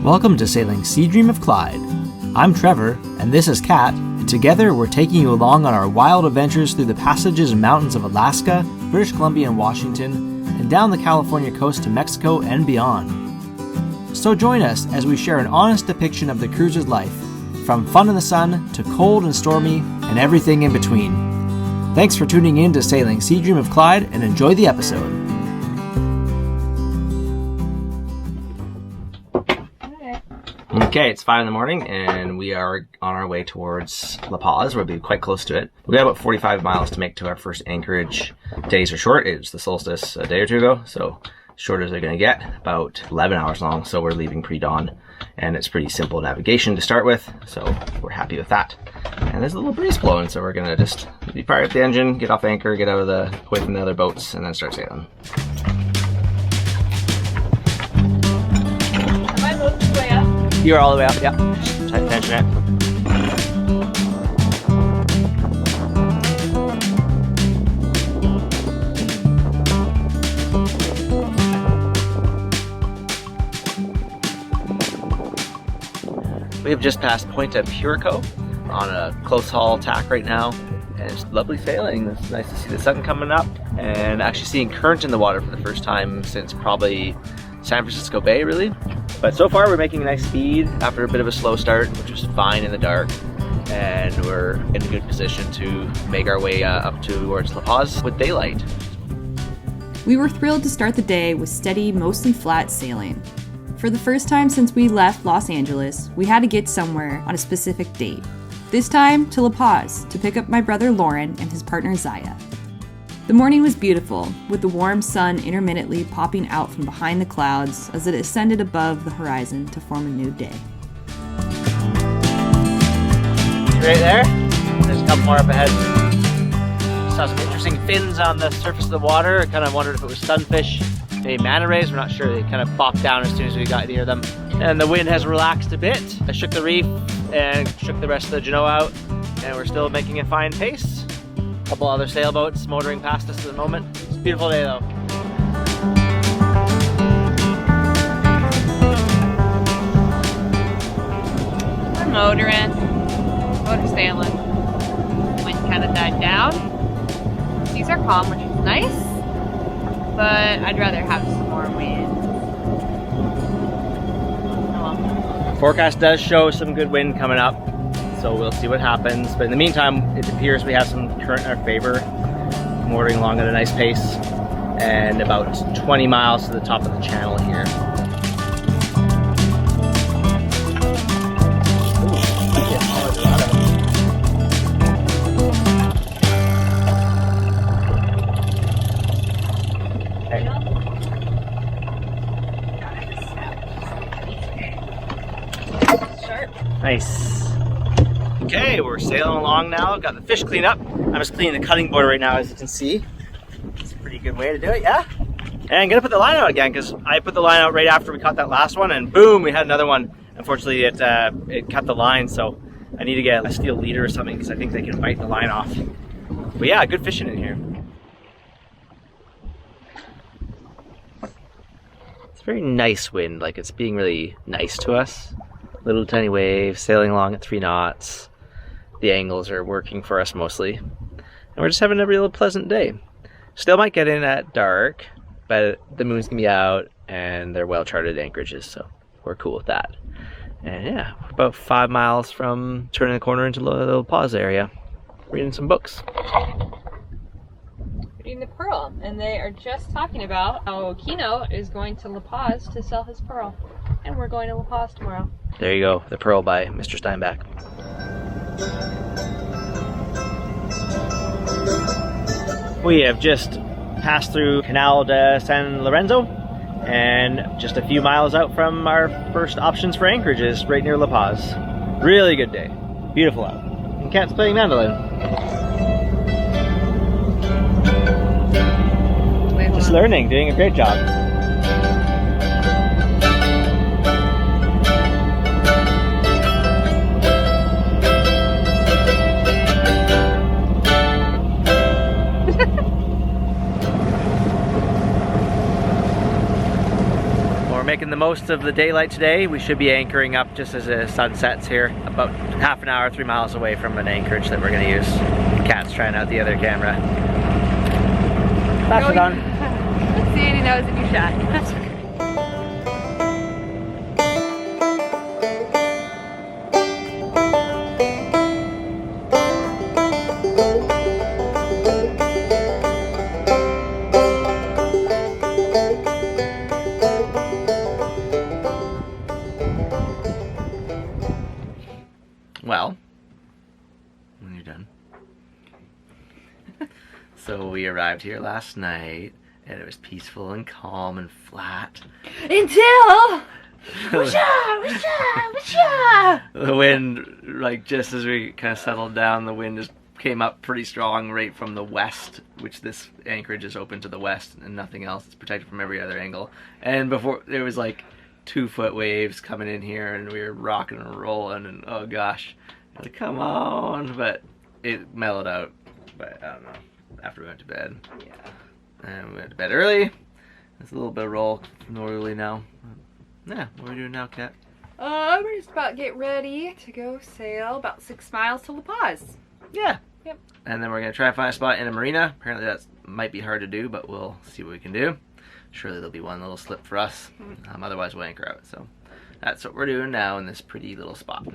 Welcome to Sailing Sea Dream of Clyde. I'm Trevor, and this is Kat. Together, we're taking you along on our wild adventures through the passages and mountains of Alaska, British Columbia and Washington, and down the California coast to Mexico and beyond. So join us as we share an honest depiction of the cruiser's life, from fun in the sun to cold and stormy and everything in between. Thanks for tuning in to Sailing Sea Dream of Clyde and enjoy the episode. Okay, it's 5 in the morning and we are on our way towards La Paz. We'll be quite close to it. We got about 45 miles to make to our first anchorage. Days are short. It was the solstice a day or two ago, so short as they're going to get, about 11 hours long. So we're leaving pre-dawn and it's pretty simple navigation to start with, so we're happy with that. And there's a little breeze blowing, so we're going to just fire up the engine, get off anchor, get out of away from the other boats, and then start sailing. You're all the way up, yeah. Tight tension it. We have just passed Point of Cove on a close haul tack right now, and it's lovely sailing. It's nice to see the sun coming up and actually seeing current in the water for the first time since probably San Francisco Bay, really. But so far we're making nice speed after a bit of a slow start, which was fine in the dark, and we're in a good position to make our way up towards La Paz with daylight. We were thrilled to start the day with steady, mostly flat sailing. For the first time since we left Los Angeles, we had to get somewhere on a specific date. This time to La Paz to pick up my brother Lauren and his partner Zaya. The morning was beautiful, with the warm sun intermittently popping out from behind the clouds as it ascended above the horizon to form a new day. Right there, there's a couple more up ahead. Saw some interesting fins on the surface of the water. I kind of wondered if it was sunfish, maybe manta rays, we're not sure. They kind of popped down as soon as we got near them. And the wind has relaxed a bit. I shook the reef and shook the rest of the Genoa out, and we're still making a fine pace. A couple other sailboats motoring past us at the moment. It's a beautiful day though. We're motor sailing. Wind kind of died down. Seas are calm, which is nice, but I'd rather have some more wind. Oh well. Forecast does show some good wind coming up, so we'll see what happens. But in the meantime, it appears we have some current in our favor, motoring along at a nice pace, and about 20 miles to the top of the channel here. Nice. Okay, we're sailing along now. Got the fish cleaned up. I'm just cleaning the cutting board right now, as you can see. It's a pretty good way to do it, yeah? And I'm gonna put the line out again, because I put the line out right after we caught that last one, and boom, we had another one. Unfortunately, it cut the line, so I need to get a steel leader or something, because I think they can bite the line off. But yeah, good fishing in here. It's a very nice wind, like it's being really nice to us. Little tiny waves, sailing along at 3 knots. The angles are working for us mostly. And we're just having a real pleasant day. Still might get in at dark, but the moon's gonna be out and they're well charted anchorages, so we're cool with that. And yeah, we're about 5 miles from turning the corner into the little pause area. Reading some books. Reading the Pearl, and they are just talking about how Kino is going to La Paz to sell his pearl. And we're going to La Paz tomorrow. There you go, The Pearl by Mr. Steinbeck. We have just passed through Canal de San Lorenzo and just a few miles out from our first options for anchorages right near La Paz. Really good day. Beautiful out. And Kat's playing mandolin. Just learning, doing a great job. Making the most of the daylight today. We should be anchoring up just as the sun sets here, about half an hour, 3 miles away from an anchorage that we're gonna use. Cat's trying out the other camera. Pass it on. Let's see any knows if you shot. Well, when you're done. So we arrived here last night and it was peaceful and calm and flat. Until the wind, like just as we kind of settled down, the wind just came up pretty strong right from the west, which this anchorage is open to the west and nothing else. It's protected from every other angle. And before, there was like 2-foot waves coming in here and we were rocking and rolling and oh gosh, like, come on, but it mellowed out. But I don't know, after we went to bed. Yeah. And we went to bed early. It's a little bit of roll northerly now. Yeah, what are we doing now, Kat? We're just about to get ready to go sail about 6 miles to La Paz. Yeah. Yep. And then we're gonna try to find a spot in a marina. Apparently that might be hard to do, but we'll see what we can do. Surely there'll be one little slip for us. Otherwise we'll anchor out. So that's what we're doing now in this pretty little spot.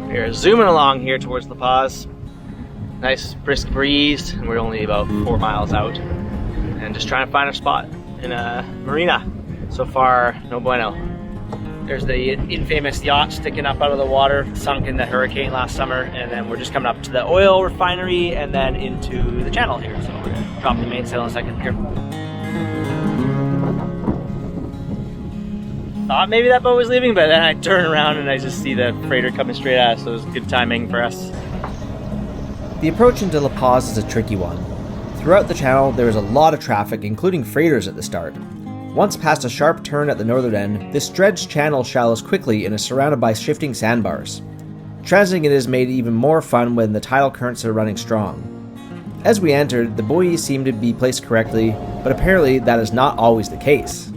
We're zooming along here towards La Paz. Nice brisk breeze, and we're only about 4 miles out. And just trying to find a spot in a marina. So far, no bueno. There's the infamous yacht sticking up out of the water, sunk in the hurricane last summer, and then we're just coming up to the oil refinery and then into the channel here. So we're gonna drop the mainsail in a second here. Thought maybe that boat was leaving, but then I turn around and I just see the freighter coming straight at us, so it was good timing for us. The approach into La Paz is a tricky one. Throughout the channel, there is a lot of traffic, including freighters at the start. Once past a sharp turn at the northern end, this dredged channel shallows quickly and is surrounded by shifting sandbars. Transiting it is made even more fun when the tidal currents are running strong. As we entered, the buoys seemed to be placed correctly, but apparently that is not always the case.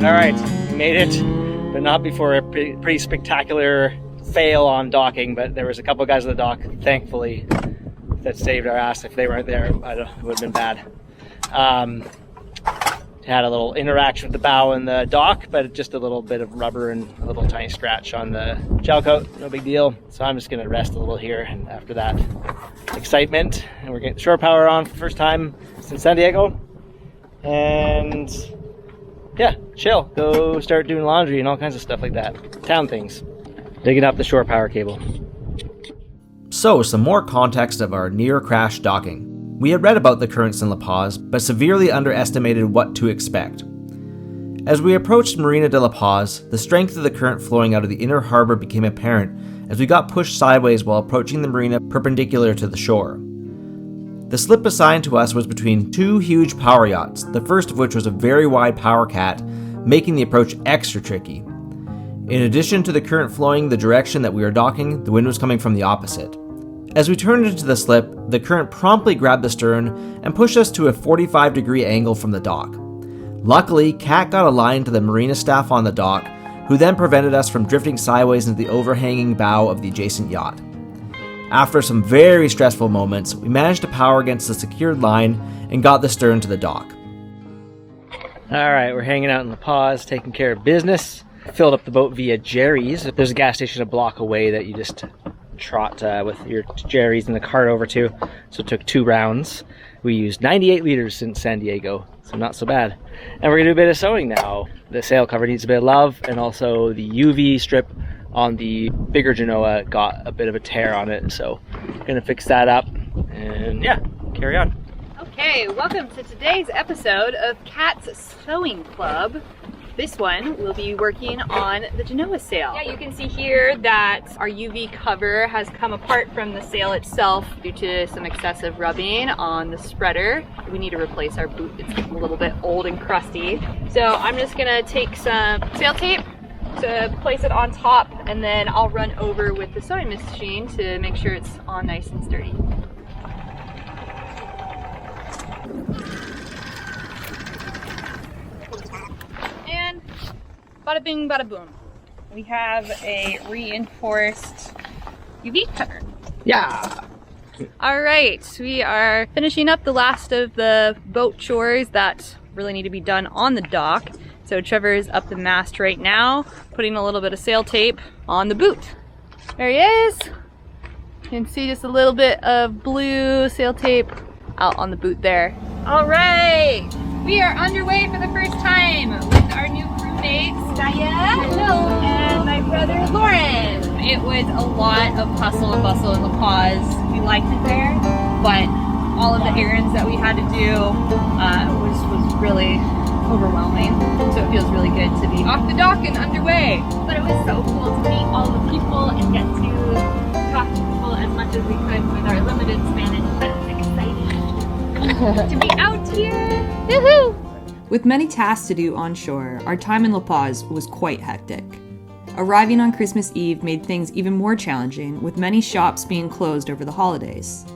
Alright, we made it, but not before a pretty spectacular fail on docking, but there was a couple of guys at the dock, thankfully, that saved our ass. If they weren't there, it would have been bad. Had a little interaction with the bow and the dock, but just a little bit of rubber and a little tiny scratch on the gel coat, no big deal. So I'm just gonna rest a little here, and after that excitement, and we're getting shore power on for the first time since San Diego. And yeah, chill, go start doing laundry and all kinds of stuff like that. Town things. Digging up the shore power cable. So, some more context of our near crash docking. We had read about the currents in La Paz, but severely underestimated what to expect. As we approached Marina de La Paz, the strength of the current flowing out of the inner harbor became apparent as we got pushed sideways while approaching the marina perpendicular to the shore. The slip assigned to us was between 2 huge power yachts, the first of which was a very wide power cat, making the approach extra tricky. In addition to the current flowing the direction that we were docking, the wind was coming from the opposite. As we turned into the slip, the current promptly grabbed the stern and pushed us to a 45-degree angle from the dock. Luckily, Kat got a line to the marina staff on the dock, who then prevented us from drifting sideways into the overhanging bow of the adjacent yacht. After some very stressful moments, we managed to power against the secured line and got the stern to the dock. Alright, we're hanging out in La Paz, taking care of business. Filled up the boat via Jerry's. There's a gas station a block away that you just trot with your Jerry's in the cart over to. So it took 2 rounds. We used 98 liters since San Diego, so not so bad. And we're gonna do a bit of sewing now. The sail cover needs a bit of love, and also the UV strip on the bigger Genoa got a bit of a tear on it, so gonna fix that up, and yeah, carry on. Okay, welcome to today's episode of Kat's Sewing Club. This one will be working on the Genoa sail. Yeah, you can see here that our UV cover has come apart from the sail itself due to some excessive rubbing on the spreader. We need to replace our boot. It's a little bit old and crusty. So I'm just gonna take some sail tape to place it on top, and then I'll run over with the sewing machine to make sure it's on nice and sturdy. And bada bing, bada boom. We have a reinforced UV cover. Yeah. All right, we are finishing up the last of the boat chores that really need to be done on the dock. So Trevor is up the mast right now, putting a little bit of sail tape on the boot. There he is. You can see just a little bit of blue sail tape out on the boot there. All right, we are underway for the first time with our new crewmates, Daya, hello, and my brother Lauren. It was a lot of hustle and bustle in La Paz. We liked it there, but all of the errands that we had to do was really overwhelming. So it feels really good to be off the dock and underway. But it was so cool to meet all the people and get to talk to people as much as we could with our limited Spanish. But it's exciting to be out here. Woohoo! With many tasks to do on shore, our time in La Paz was quite hectic. Arriving on Christmas Eve made things even more challenging, with many shops being closed over the holidays.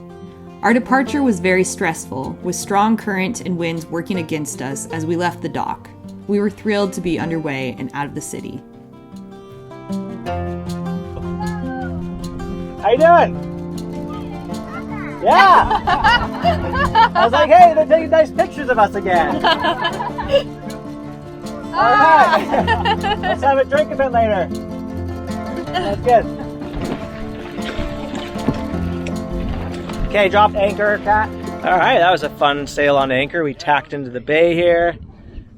Our departure was very stressful, with strong current and winds working against us as we left the dock. We were thrilled to be underway and out of the city. How you doing? Yeah! I was like, hey, they're taking nice pictures of us again. Alright! Let's have a drink a bit later. That's good. Okay, dropped anchor, Cat. Alright, that was a fun sail on anchor. We tacked into the bay here.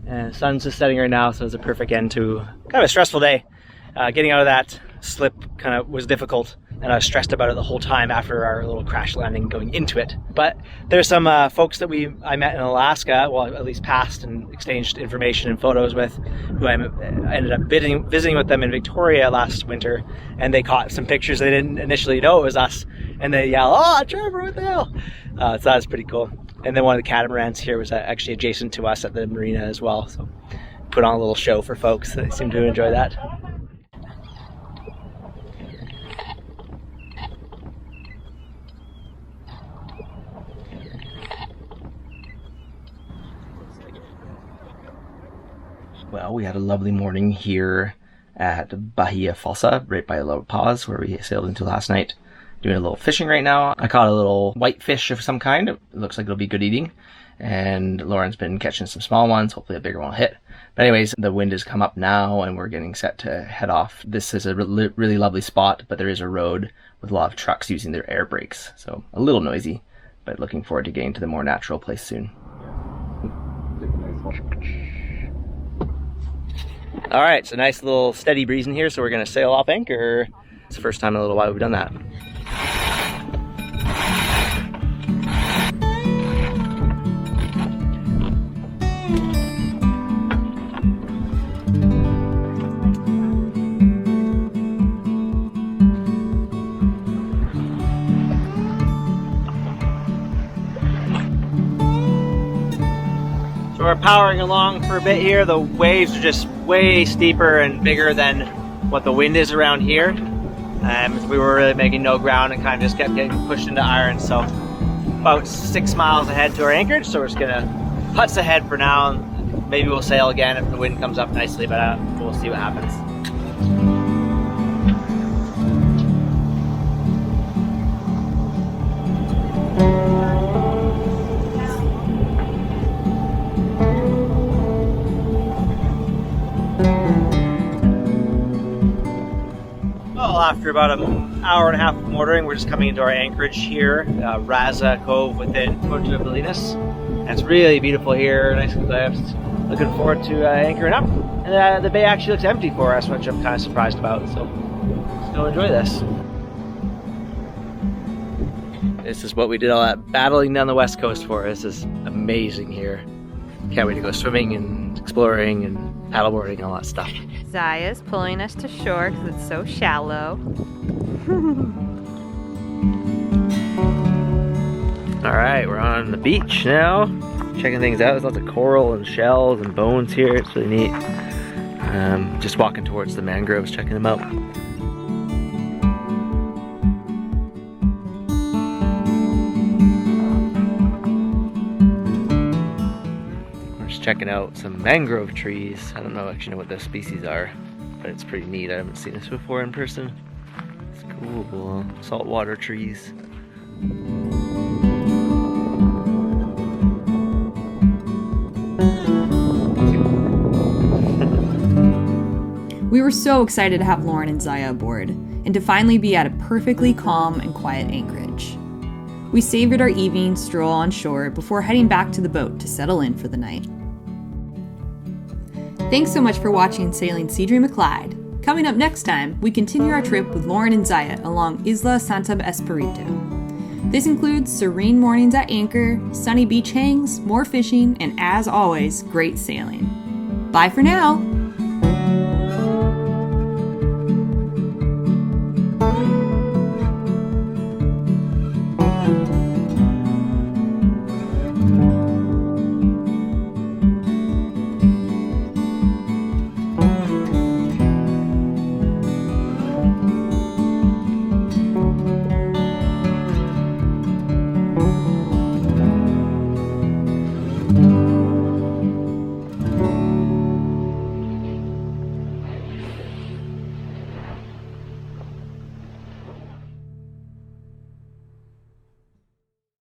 And the sun's just setting right now, so it's a perfect end to kind of a stressful day. Getting out of that slip kind of was difficult, and I was stressed about it the whole time after our little crash landing going into it. But there's some folks that I met in Alaska, well, at least passed and exchanged information and photos with, who I ended up visiting with them in Victoria last winter, and they caught some pictures. They didn't initially know it was us, and they yelled, "Oh, Trevor, what the hell?" So that was pretty cool. And then one of the catamarans here was actually adjacent to us at the marina as well, so put on a little show for folks. They seem to enjoy that. Well, we had a lovely morning here at Bahia Falsa, right by La Paz, where we sailed into last night. Doing a little fishing right now. I caught a little white fish of some kind. It looks like it'll be good eating. And Lauren's been catching some small ones. Hopefully a bigger one will hit. But anyways, the wind has come up now and we're getting set to head off. This is a really lovely spot, but there is a road with a lot of trucks using their air brakes. So a little noisy, but looking forward to getting to the more natural place soon. All right, it's a nice little steady breeze in here, so we're gonna sail off anchor. It's the first time in a little while we've done that. So we're powering along for a bit here. The waves are just way steeper and bigger than what the wind is around here. We were really making no ground and kind of just kept getting pushed into iron. So about 6 miles ahead to our anchorage. So we're just gonna putz ahead for now. And maybe we'll sail again if the wind comes up nicely, but we'll see what happens. Well, after about an hour and a half of motoring, we're just coming into our anchorage here, Razza Cove within Puerto Bolinas. And it's really beautiful here, nice and cliffs. Looking forward to anchoring up. And the bay actually looks empty for us, which I'm kind of surprised about, so still enjoy this. This is what we did all that battling down the west coast for. This is amazing here. Can't wait to go swimming and exploring and paddleboarding and all that stuff. Zaya's pulling us to shore because it's so shallow. Alright, we're on the beach now. Checking things out. There's lots of coral and shells and bones here. It's really neat. Just walking towards the mangroves, checking them out. We're just checking out some mangrove trees. I don't actually know what the species are, but it's pretty neat. I haven't seen this before in person. It's cool. Saltwater trees. We were so excited to have Lauren and Zaya aboard, and to finally be at a perfectly calm and quiet anchorage. We savored our evening stroll on shore before heading back to the boat to settle in for the night. Thanks so much for watching Sailing Sea Dream of Clyde. Coming up next time, we continue our trip with Lauren and Zaya along Isla Espiritu. This includes serene mornings at anchor, sunny beach hangs, more fishing, and as always, great sailing. Bye for now!